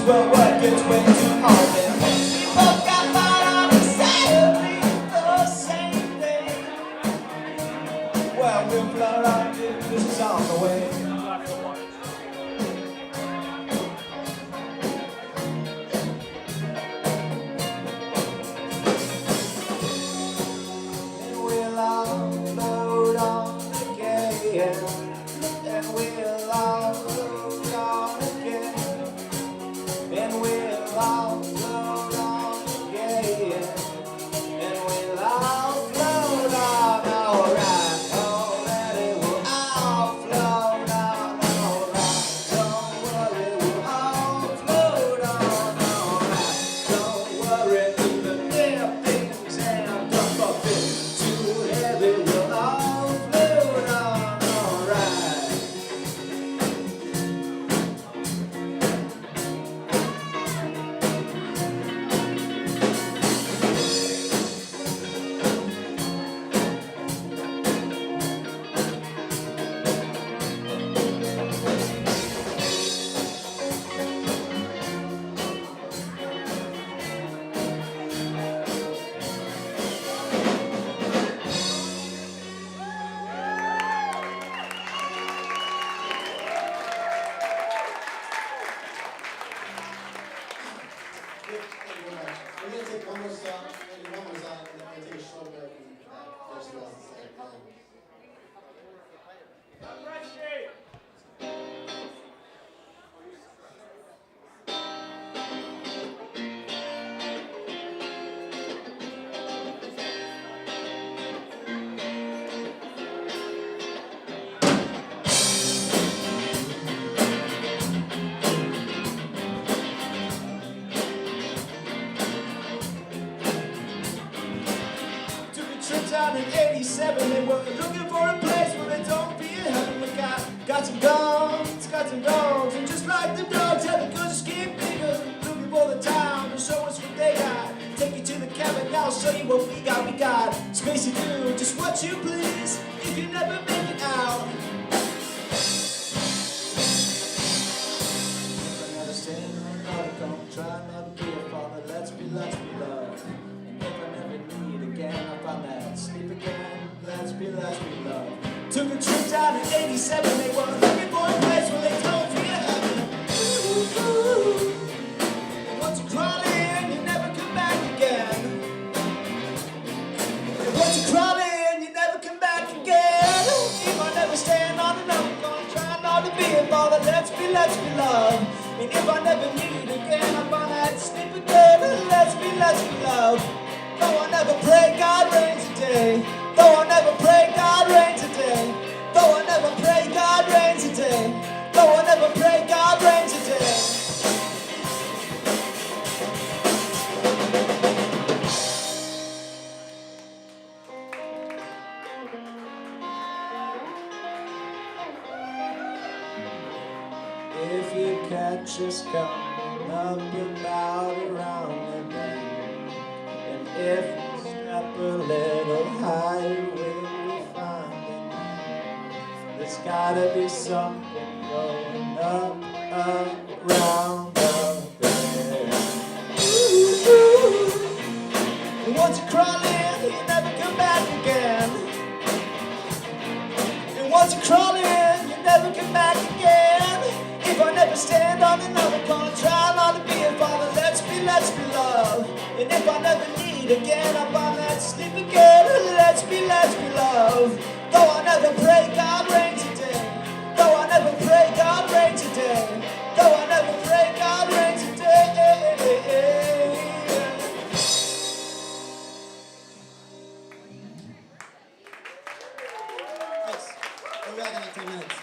but work gets way too hard. And we both got fired on exactly the same day. Well, we'll float on, this is on the way. And we'll all float on again. And we'll all float on again. And we'll all float on again. And we'll all float on, alright. Already we'll all float on, alright. Don't worry, we'll all float on, alright. Don't worry, even if things end up a bit too heavy, we'll all float on, alright. Thank you very much. We're going to take one more song, maybe one more song, and then we're going to take a short break and finish the rest of the set. Trips out in '87, they were looking for a place where they don't feel hurt. We got some dogs, and just like the dogs, had the good skin bigger. Looking for the town to show us what they got. Take you to the cabin, I'll show you what we got. We got space to do just what you please. If you never make it out, never stand on another cone. Try not to be a father. Let's be loved. And if I never need again, I find that sleep again. Let's be loved. Took a trip down in '87. They were looking for a place where they don't feel happy. And once you crawl in, you never come back again. And once you crawl in, you never come back again. If I never stand on the note, gonna try not to be a bother. Let's be loved. And if I never need again, I'm gonna sleep again. Let's be loved. Though I never pray God rain today. Though I never pray God rain today. Though I never pray God rain today. Though I never pray God rain today. If you catch us coming up about around the bend, and if we step a little higher, will we find it? There's gotta be something going up around the bend. And once you crawl in, you never come back again. And once you crawl in, you never come back again. If I never stand on another corner, try not to be a father. Let's be loved. And if I never need again, I'm on that sleep again. Let's be loved. Though I never pray God rain today. Though I never pray God rain today. Though I never pray God rain today. Thanks. We'll be back in like 10 minutes.